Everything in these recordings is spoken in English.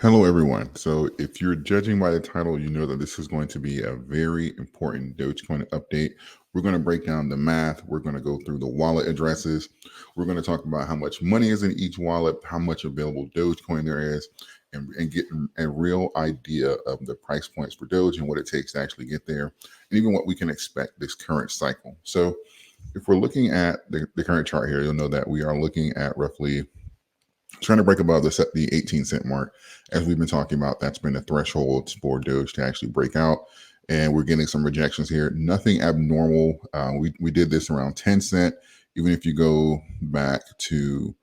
Hello, everyone. So, if you're judging by the title, you know that this is going to be a very important Dogecoin update. We're going to break down the math. We're going to go through the wallet addresses. We're going to talk about how much money is in each wallet, how much available Dogecoin there is, and get a real idea of the price points for Doge and what it takes to actually get there, and even what we can expect this current cycle. So, if we're looking at the current chart here, you'll know that we are looking at roughly trying to break above the 18-cent mark. As we've been talking about, that's been the threshold for Doge to actually break out, and we're getting some rejections here. Nothing abnormal. We did this around 10 cent. Even if you go back to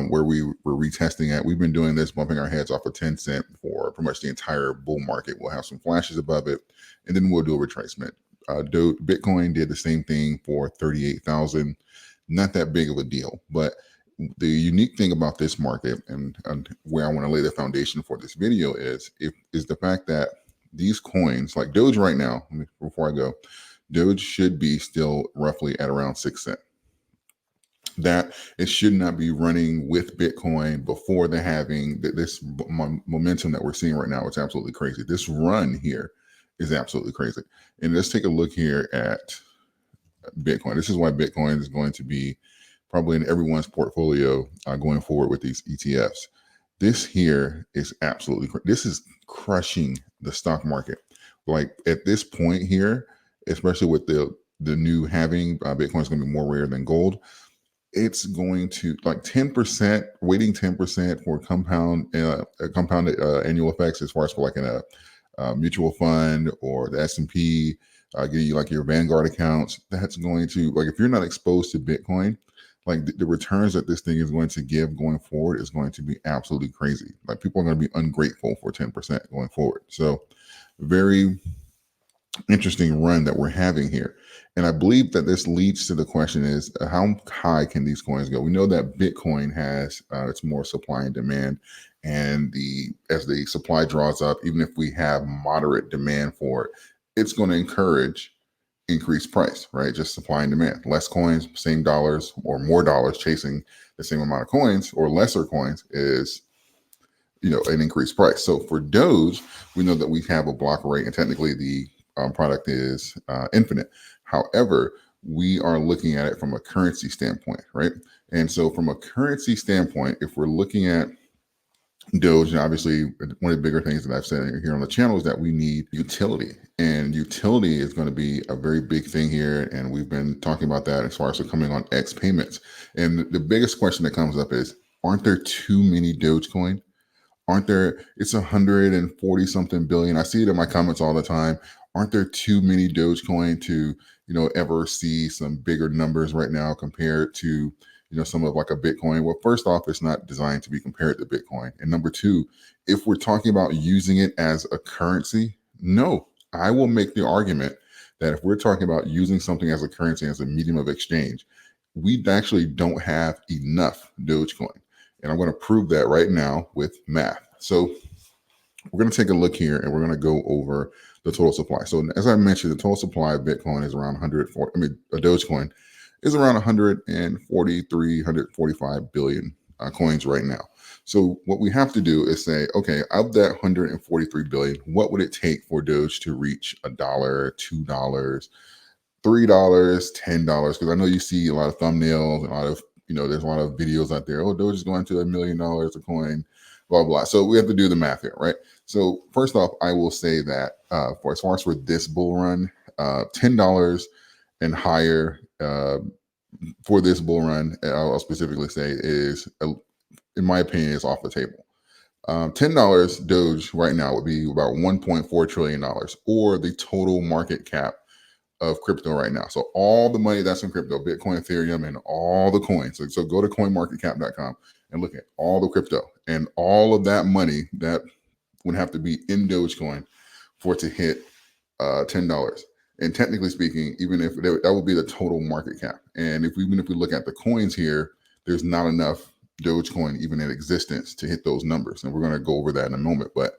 where we were retesting at, we've been doing this, bumping our heads off of 10 cent for pretty much the entire bull market. We'll have some flashes above it, and then we'll do a retracement. Bitcoin did the same thing for 38,000. Not that big of a deal, but the unique thing about this market, and where I want to lay the foundation for this video is the fact that these coins like Doge right now, before I go, Doge should be still roughly at around 6 cent. That it should not be running with Bitcoin before the halving. This momentum that we're seeing right now is absolutely crazy. This run here is absolutely crazy. And let's take a look here at Bitcoin. This is why Bitcoin is going to be probably in everyone's portfolio going forward with these ETFs. This here is absolutely, this is crushing the stock market. Like at this point here, especially with the new halving, Bitcoin is going to be more rare than gold. It's going to like 10%, waiting 10% for compounded annual effects as far as for like in a mutual fund or the S&P, getting you like your Vanguard accounts. That's going to, like, if you're not exposed to Bitcoin, like the returns that this thing is going to give going forward is going to be absolutely crazy. Like people are going to be ungrateful for 10% going forward. So very interesting run that we're having here. And I believe that this leads to the question is how high can these coins go? We know that Bitcoin has it's more supply and demand, and as the supply draws up, even if we have moderate demand for it, it's going to encourage increased price, right? Just supply and demand. Less coins, same dollars, or more dollars chasing the same amount of coins, or lesser coins is an increased price. So for Doge, we know that we have a block rate, and technically the product is infinite. However, we are looking at it from a currency standpoint, right? And so from a currency standpoint, if we're looking at Doge, and obviously one of the bigger things that I've said here on the channel is that we need utility, and utility is going to be a very big thing here. And we've been talking about that as far as coming on X payments. And the biggest question that comes up is, aren't there too many Dogecoin? Aren't there? It's 140 something billion. I see it in my comments all the time. Aren't there too many Dogecoin to ever see some bigger numbers right now compared to some of like a Bitcoin? Well, first off, it's not designed to be compared to Bitcoin. And number two, if we're talking about using it as a currency, no, I will make the argument that if we're talking about using something as a currency, as a medium of exchange, we actually don't have enough Dogecoin. And I'm going to prove that right now with math. So we're going to take a look here, and we're going to go over the total supply. So as I mentioned, the total supply of Bitcoin is around 140. A Dogecoin is around 143, 145 billion coins right now. So what we have to do is say, okay, of that 143 billion, what would it take for Doge to reach $1, $2, $3, $10? Because I know you see a lot of thumbnails, a lot of there's a lot of videos out there. Oh, Doge is going to $1 million a coin, blah blah. So we have to do the math here, right? So first off, I will say that for as far as for this bull run, $10 and higher for this bull run, I'll specifically say is, in my opinion, is off the table. $10 Doge right now would be about $1.4 trillion, or the total market cap of crypto right now. So all the money that's in crypto, Bitcoin, Ethereum, and all the coins. So go to coinmarketcap.com and look at all the crypto, and all of that money that would have to be in Dogecoin for it to hit $10. And technically speaking, even if that would be the total market cap. And even if we look at the coins here, there's not enough Dogecoin even in existence to hit those numbers. And we're going to go over that in a moment. But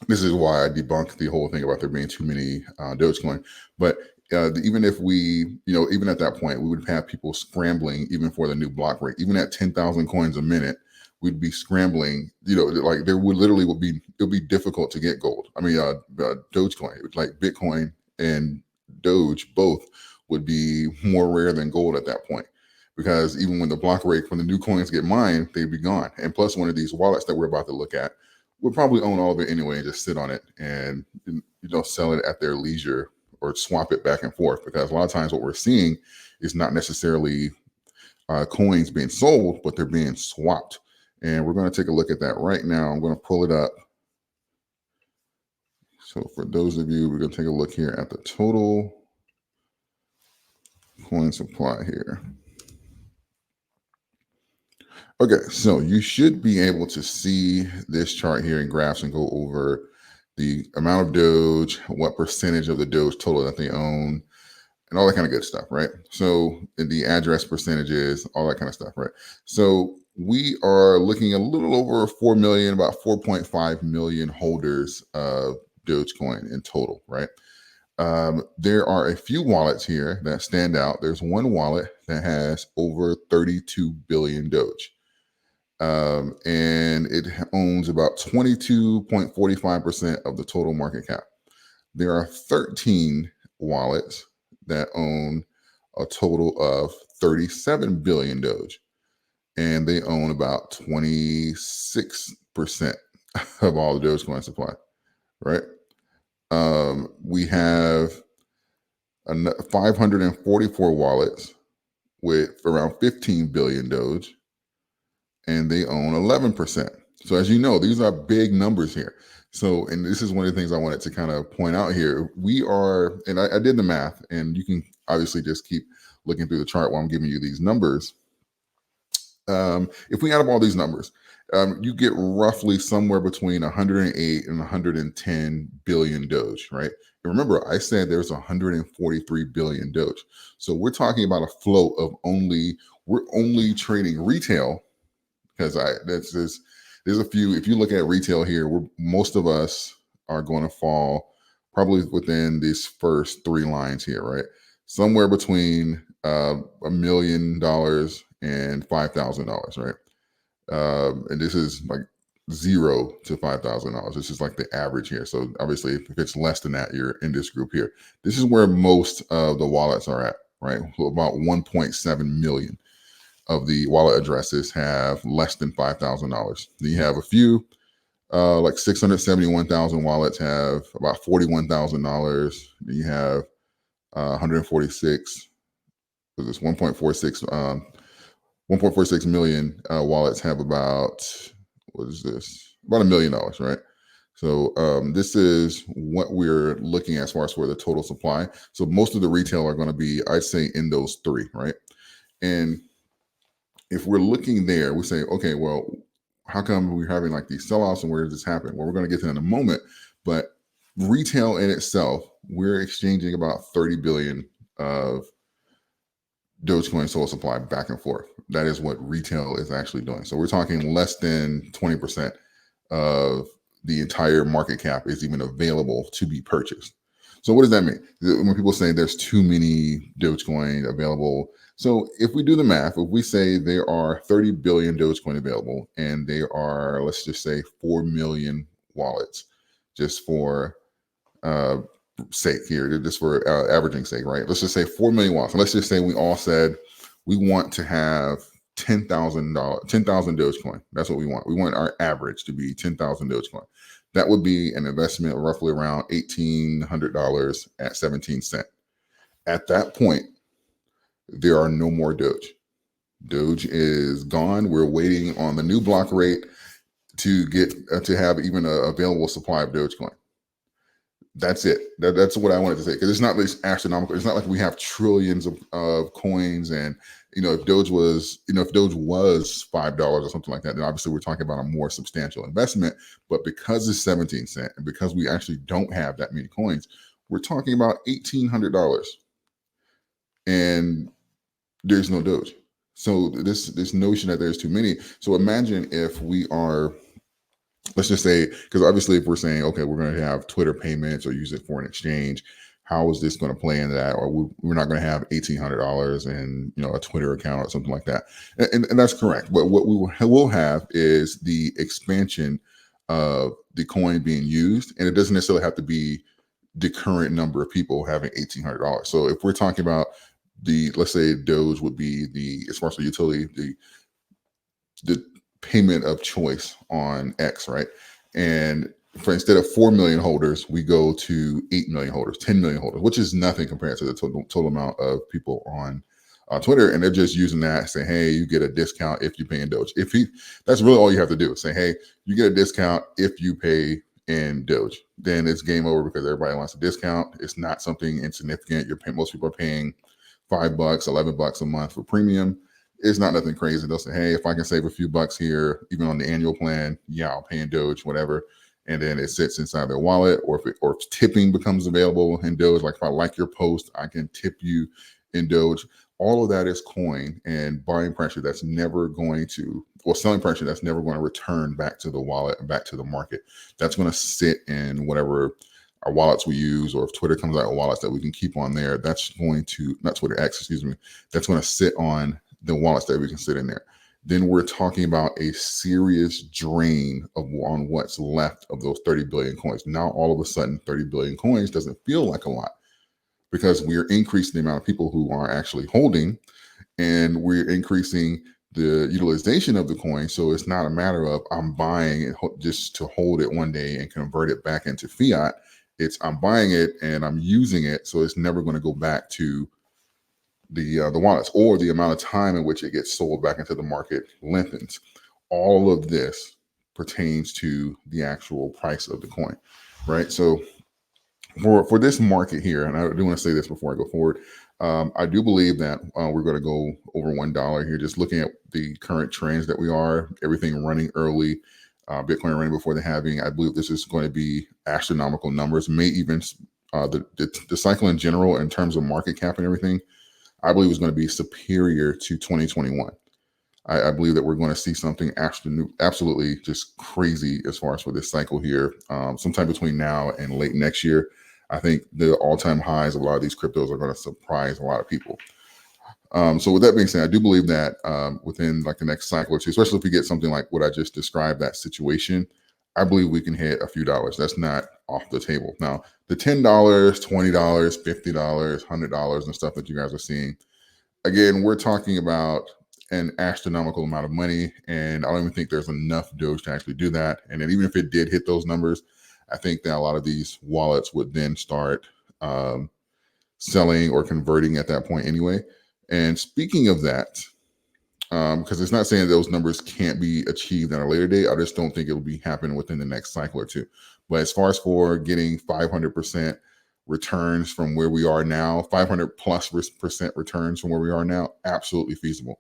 this is why I debunked the whole thing about there being too many Dogecoin. But even if we, even at that point, we would have people scrambling even for the new block rate. Even at 10,000 coins a minute, we'd be scrambling. Like there would literally it would be difficult to get gold. I mean, Dogecoin, like Bitcoin and Doge both would be more rare than gold at that point, because even when the block rate when the new coins get mined, they'd be gone. And plus, one of these wallets that we're about to look at would probably own all of it anyway and just sit on it and sell it at their leisure or swap it back and forth. Because a lot of times what we're seeing is not necessarily coins being sold, but they're being swapped. And we're going to take a look at that right now. I'm going to pull it up. So for those of you, we're going to take a look here at the total coin supply here. Okay, so you should be able to see this chart here in graphs and go over the amount of Doge, what percentage of the Doge total that they own, and all that kind of good stuff, right? So the address percentages, all that kind of stuff, right? So we are looking a little over 4 million, about 4.5 million holders of Dogecoin in total, right? There are a few wallets here that stand out. There's one wallet that has over 32 billion Doge. And it owns about 22.45% of the total market cap. There are 13 wallets that own a total of 37 billion Doge, and they own about 26% of all the Dogecoin supply, right? We have 544 wallets with around 15 billion Doge, and they own 11%. So as you know, these are big numbers here. So, and this is one of the things I wanted to kind of point out here. We are, and I did the math, and you can obviously just keep looking through the chart while I'm giving you these numbers. If we add up all these numbers, you get roughly somewhere between 108 and 110 billion Doge, right? And remember, I said there's 143 billion Doge. So we're talking about a float of we're only trading retail, because there's a few. If you look at retail here, most of us are going to fall probably within these first three lines here, right? Somewhere between $1 million and $5,000, right? And this is like $0 to $5,000. This is like the average here. So obviously, if it's less than that, you're in this group here. This is where most of the wallets are at, right? So about 1.7 million of the wallet addresses have less than $5,000. Then you have a few, like 671,000 wallets have about $41,000. Then you have 146. Was this 1.46 million wallets have about, what is this? About $1 million, right? So this is what we're looking at as far as for the total supply. So most of the retail are going to be, I'd say, in those three, right? And if we're looking there, we say, okay, well, how come we're having like these sellouts, and where does this happen? Well, we're going to get to that in a moment. But retail in itself, we're exchanging about 30 billion of Dogecoin total supply back and forth. That is what retail is actually doing. So we're talking less than 20% of the entire market cap is even available to be purchased. So what does that mean? When people say there's too many Dogecoin available, so if we do the math, if we say there are 30 billion Dogecoin available, and there are, let's just say, 4 million wallets, just for sake here, just for averaging sake, right? Let's just say 4 million wallets. And let's just say we all said we want to have $10,000 Dogecoin. That's what we want. We want our average to be 10,000 Dogecoin. That would be an investment of roughly around $1,800 at 17 cents. At that point, there are no more Doge. Doge is gone. We're waiting on the new block rate to get to have even an available supply of Dogecoin. That's it. That's what I wanted to say, because it's not this astronomical. It's not like we have trillions of coins, and if Doge was $5 or something like that, then obviously we're talking about a more substantial investment. But because it's 17 cents, and because we actually don't have that many coins, we're talking about $1,800, and there's no Doge. So this notion that there's too many. So imagine if we are, let's just say, because obviously if we're saying, okay, we're going to have Twitter payments or use it for an exchange, how is this going to play into that? Or we're not going to have $1,800 in a Twitter account or something like that. And that's correct. But what we will have is the expansion of the coin being used, and it doesn't necessarily have to be the current number of people having $1,800. So if we're talking about let's say Doge would be the, as far as the utility, the payment of choice on X, right? And for instead of 4 million holders, we go to 8 million holders, 10 million holders, which is nothing compared to the total amount of people on Twitter. And they're just using that, saying, hey, you get a discount if you pay in Doge. That's really all you have to do. Say, hey, you get a discount if you pay in Doge. Then it's game over because everybody wants a discount. It's not something insignificant. Most people are paying $5, $11 a month for premium. It's not nothing crazy. They'll say, hey, if I can save a few bucks here, even on the annual plan, yeah, I'll pay in Doge, whatever. And then it sits inside their wallet. Or if tipping becomes available in Doge, like if I like your post, I can tip you in Doge. All of that is coin and buying pressure that's never going to, or selling pressure that's never going to return back to the wallet and back to the market. That's going to sit in whatever our wallets we use, or if Twitter comes out with wallets that we can keep on there, that's going to, not Twitter X, excuse me, that's going to sit on the wallets that we can sit in there. Then we're talking about a serious drain on what's left of those 30 billion coins. Now, all of a sudden, 30 billion coins doesn't feel like a lot because we're increasing the amount of people who are actually holding, and we're increasing the utilization of the coin. So it's not a matter of I'm buying it just to hold it one day and convert it back into fiat. It's I'm buying it and I'm using it, so it's never going to go back to the wallets, or the amount of time in which it gets sold back into the market lengthens. All of this pertains to the actual price of the coin, right? So for this market here, and I do want to say this before I go forward, I do believe that we're going to go over $1 here. Just looking at the current trends that we are, everything running early, Bitcoin running before the halving. I believe this is going to be astronomical numbers. May even the cycle in general, in terms of market cap and everything, I believe is going to be superior to 2021. I believe that we're going to see something absolutely just crazy as far as for this cycle here, sometime between now and late next year. I think the all-time highs of a lot of these cryptos are going to surprise a lot of people. So with that being said, I do believe that within like the next cycle or two, especially if we get something like what I just described, that situation, I believe we can hit a few dollars. That's not off the table. Now, the $10, $20, $50, $100 and stuff that you guys are seeing, again, we're talking about an astronomical amount of money, and I don't even think there's enough Doge to actually do that. And then even if it did hit those numbers, I think that a lot of these wallets would then start selling or converting at that point anyway. And speaking of that, because it's not saying those numbers can't be achieved at a later date, I just don't think it'll be happening within the next cycle or two. But as far as for getting 500% returns from where we are now, 500 plus percent returns from where we are now, absolutely feasible.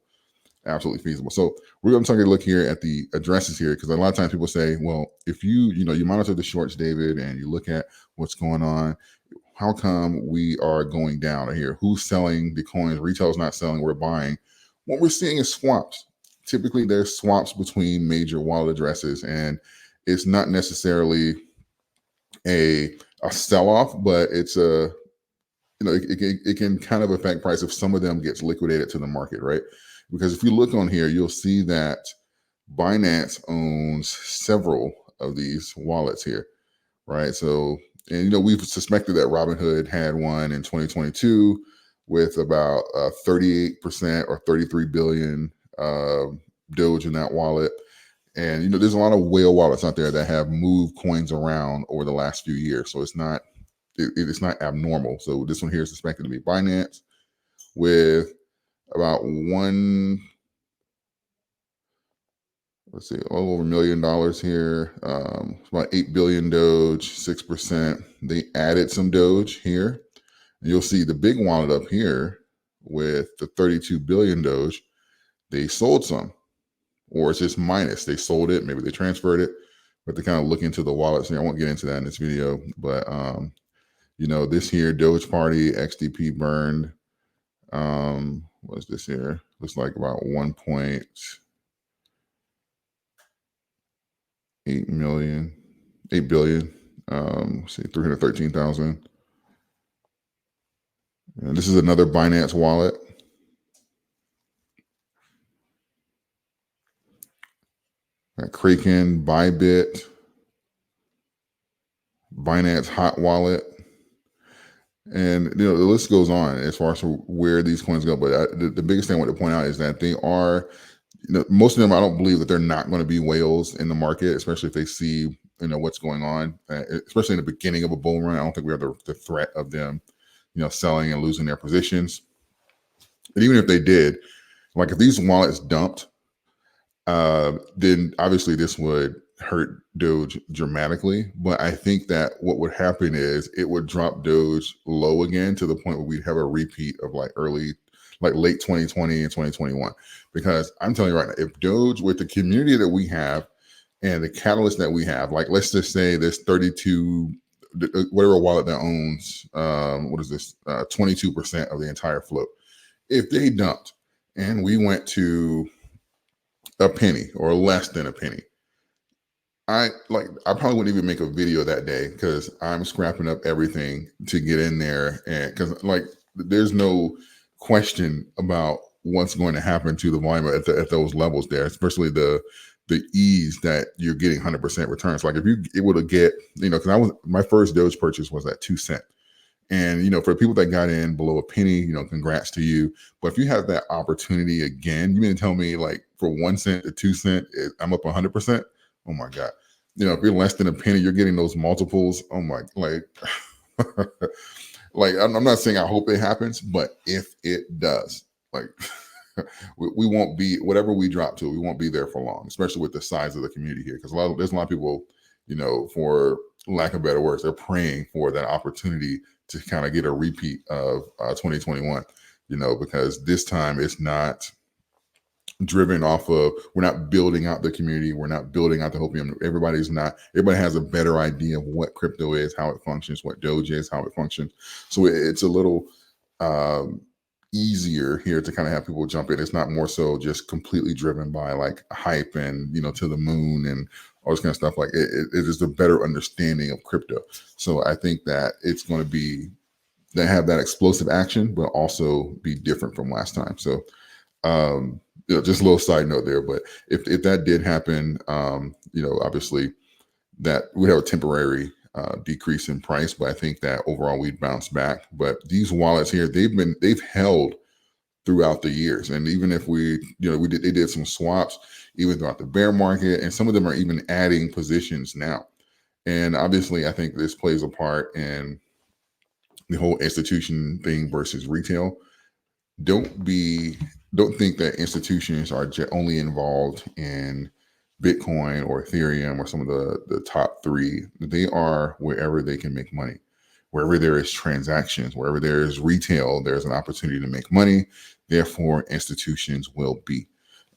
Absolutely feasible. So we're going to take a look here at the addresses here, because a lot of times people say, well, if you monitor the shorts, David, and you look at what's going on, how come we are going down here? Who's selling the coins? Retail's not selling, we're buying. What we're seeing is swaps. Typically, there's swaps between major wallet addresses, and it's not necessarily a sell-off, but it's it can kind of affect price if some of them gets liquidated to the market, right? Because if you look on here, you'll see that Binance owns several of these wallets here, right? So, and we've suspected that Robinhood had one in 2022 with about 38% or 33 billion Doge in that wallet. And there's a lot of whale wallets out there that have moved coins around over the last few years, so it's not abnormal. So this one here is suspected to be Binance with about let's see, all over $1 million here. It's about 8 billion Doge, 6%. They added some Doge here. And you'll see the big wallet up here with the 32 billion Doge. They sold some, or it's just minus. They sold it, maybe they transferred it, but they kind of look into the wallets. And I won't get into that in this video, but this here, Doge Party, XDP burned. What's this here? Looks like about 1.8 million, 8 billion. See, 313,000. And this is another Binance wallet. Got Kraken, Bybit, Binance Hot Wallet, and the list goes on as far as where these coins go. But the biggest thing I want to point out is that they are, most of them. I don't believe that they're not going to be whales in the market, especially if they see what's going on, especially in the beginning of a bull run. I don't think we have the threat of them, selling and losing their positions. And even if they did, like if these wallets dumped, then obviously this would hurt Doge dramatically. But I think that what would happen is it would drop Doge low again to the point where we'd have a repeat of like late 2020 and 2021. Because I'm telling you right now, if Doge, with the community that we have and the catalyst that we have, like let's just say there's 32, whatever wallet that owns, what is this, 22% of the entire float. If they dumped and we went to a penny or less than a penny, I probably wouldn't even make a video that day because I'm scrapping up everything to get in there, and because there's no question about what's going to happen to the volume at those levels there, especially the ease that you're getting 100% returns. Like if you able to get, because my first Doge purchase was at 2 cents. And for people that got in below a penny, congrats to you. But if you have that opportunity again, you mean to tell me like for 1 cent to 2 cents, I'm up 100%? Oh my God. If you're less than a penny, you're getting those multiples. Oh my, like I'm not saying I hope it happens, but if it does, like we won't be, whatever we drop to, we won't be there for long, especially with the size of the community here. Because there's a lot of people, for lack of better words, they're praying for that opportunity to kind of get a repeat of 2021, because this time it's not driven off of, we're not building out the community, we're not building out the Hopium. Everybody has a better idea of what crypto is, how it functions, what Doge is, how it functions. So it's a little easier here to kind of have people jump in. It's not more so just completely driven by like hype and to the moon and all this kind of stuff. Like it is a better understanding of crypto. So I think that it's going to be, they have that explosive action, but also be different from last time. So just a little side note there. But if that did happen, obviously that would have a temporary decrease in price, but I think that overall we'd bounce back. But these wallets here, they've held throughout the years, and even if they did some swaps even throughout the bear market, and some of them are even adding positions now. And obviously, I think this plays a part in the whole institution thing versus retail. Don't think that institutions are only involved in Bitcoin or Ethereum or some of the top three. They are wherever they can make money. Wherever there is transactions, wherever there is retail, there's an opportunity to make money. Therefore, institutions will be.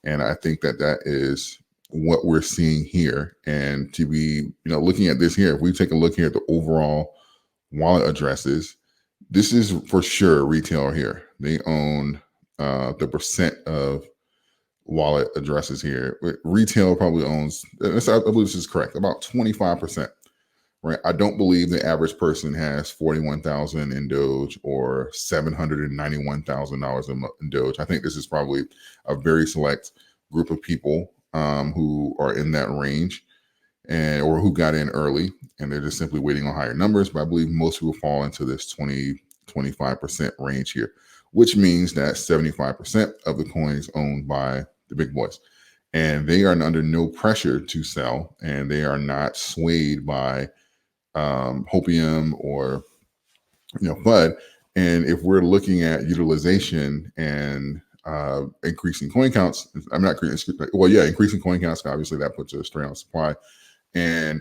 And I think that is what we're seeing here. And to be, looking at this here, if we take a look here at the overall wallet addresses, this is for sure retail here. They own the percent of wallet addresses here. Retail probably owns, I believe this is correct, about 25%. Right. I don't believe the average person has 41,000 in Doge or $791,000 in Doge. I think this is probably a very select group of people who are in that range, or who got in early, and they're just simply waiting on higher numbers. But I believe most people fall into this 25% range here, which means that 75% of the coins owned by the big boys, and they are under no pressure to sell, and they are not swayed by Hopium or FUD. And if we're looking at utilization and increasing coin counts, increasing coin counts, obviously that puts a strain on supply. And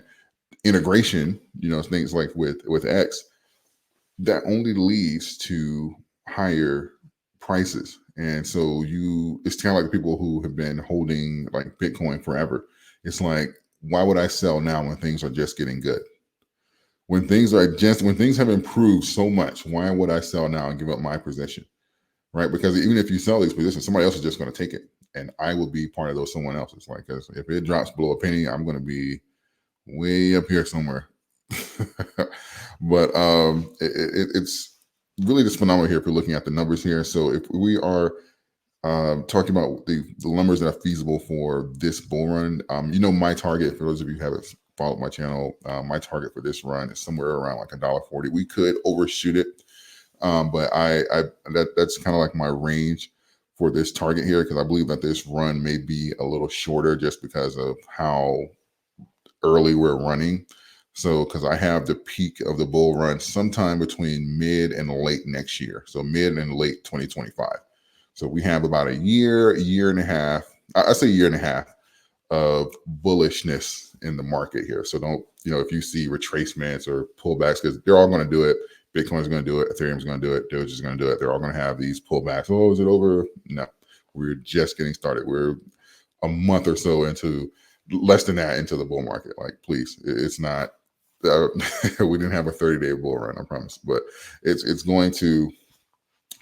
integration, things like with X, that only leads to higher prices. And so it's kind of like the people who have been holding like Bitcoin forever. It's like, why would I sell now when things are just getting good? When things have improved so much, why would I sell now and give up my position? Right? Because even if you sell these positions, somebody else is just going to take it, and I will be part of those someone else's. Like, if it drops below a penny, I'm going to be way up here somewhere. But it's really just phenomenal here if you're looking at the numbers here. So if we are talking about the numbers that are feasible for this bull run, my target, for those of you who haven't followed my channel, my target for this run is somewhere around like $1.40. We could overshoot it, but that's kind of like my range for this target here, because I believe that this run may be a little shorter just because of how early we're running. So, because I have the peak of the bull run sometime between mid and late next year. So, mid and late 2025. So, we have about a year and a half. I say year and a half of bullishness in the market here. So, don't, if you see retracements or pullbacks, because they're all going to do it. Bitcoin's going to do it. Ethereum's going to do it. Doge is going to do it. They're all going to have these pullbacks. Oh, is it over? No, we're just getting started. We're a month or so into, less than that, into the bull market. Like, please, it's not. We didn't have a 30-day bull run, I promise, but it's going to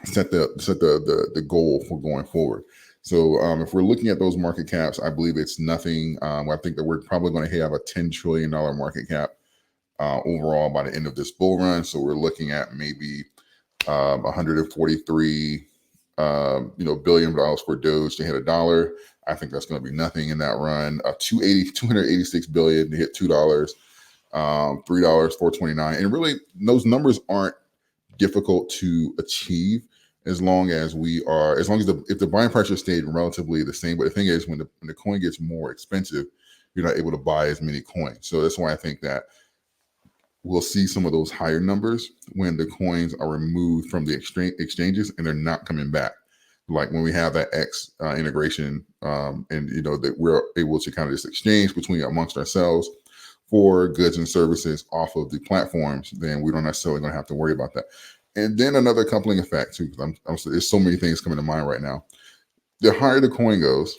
set the goal for going forward. So if we're looking at those market caps, I believe it's nothing. I think that we're probably going to have a $10 trillion market cap overall by the end of this bull run. So we're looking at maybe 143 billion dollars for Doge to hit $1. I think that's going to be nothing in that run. 286 billion to hit $2. $3, 429, and really those numbers aren't difficult to achieve as long as if the buying pressure stayed relatively the same. But the thing is, when the coin gets more expensive, you're not able to buy as many coins. So that's why I think that we'll see some of those higher numbers when the coins are removed from the exchanges and they're not coming back. Like when we have that X integration, and that we're able to kind of just exchange amongst ourselves for goods and services off of the platforms, then we don't necessarily going to have to worry about that. And then another coupling effect too, because there's so many things coming to mind right now. The higher the coin goes,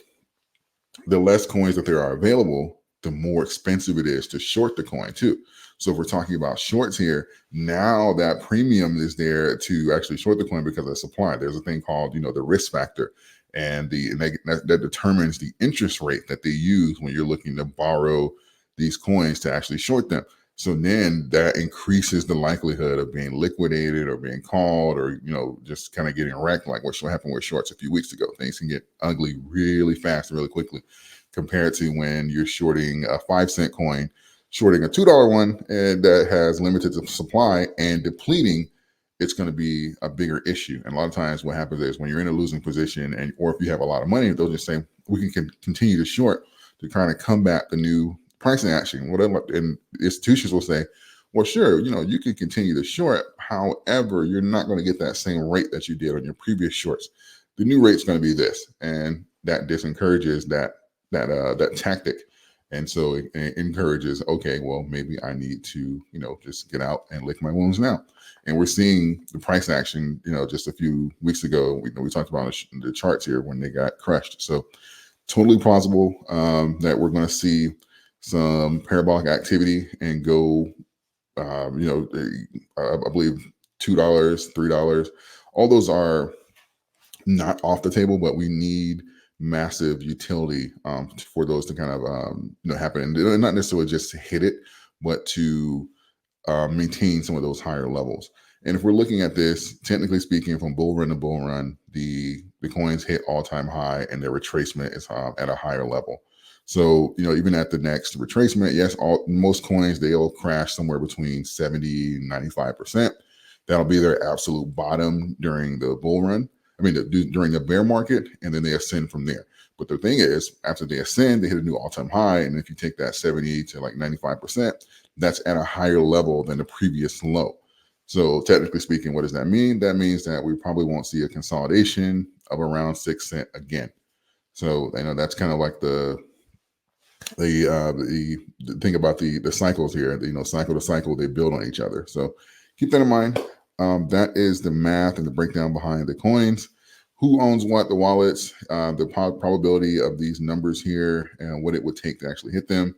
the less coins that there are available, the more expensive it is to short the coin too. So if we're talking about shorts here, now that premium is there to actually short the coin because of supply. There's a thing called, the risk factor, and that determines the interest rate that they use when you're looking to borrow these coins to actually short them. So then that increases the likelihood of being liquidated or being called, or just kind of getting wrecked, like what happened with shorts a few weeks ago. Things can get ugly really fast, really quickly, compared to when you're shorting a 5-cent coin, shorting a $2 one, and that has limited supply and depleting. It's going to be a bigger issue. And a lot of times what happens is when you're in a losing position, or if you have a lot of money, they'll just say, we can continue to short to kind of combat the new pricing action, whatever. And institutions will say, well, sure, you can continue to short. However, you're not going to get that same rate that you did on your previous shorts. The new rate's going to be this, and that disencourages that tactic. And so it encourages, okay, well, maybe I need to, just get out and lick my wounds now. And we're seeing the price action, just a few weeks ago, we talked about the charts here when they got crushed. So totally plausible that we're going to see some parabolic activity and go, I believe $2, $3. All those are not off the table, but we need massive utility for those to kind of happen, and not necessarily just to hit it, but to maintain some of those higher levels. And if we're looking at this, technically speaking, from bull run to bull run, the coins hit all-time high and their retracement is at a higher level. So, even at the next retracement, yes, most coins, they'll crash somewhere between 70 and 95%. That'll be their absolute bottom during the bull run. During the bear market, and then they ascend from there. But the thing is, after they ascend, they hit a new all-time high. And if you take that 70 to like 95%, that's at a higher level than the previous low. So technically speaking, what does that mean? That means that we probably won't see a consolidation of around 6 cents again. So that's kind of like the thing about the cycles here. Cycle to cycle, they build on each other. So keep that in mind. That is the math and the breakdown behind the coins. Who owns what, the wallets, the probability of these numbers here, and what it would take to actually hit them.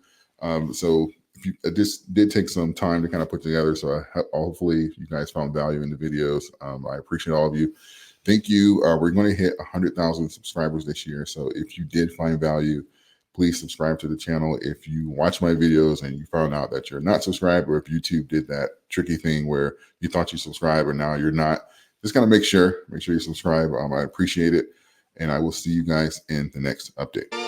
So this did take some time to kind of put together. So hopefully you guys found value in the videos. I appreciate all of you. Thank you. We're going to hit 100,000 subscribers this year. So if you did find value, Please subscribe to the channel. If you watch my videos and you found out that you're not subscribed, or if YouTube did that tricky thing where you thought you subscribed and now you're not, just gotta make sure you subscribe. I appreciate it. And I will see you guys in the next update.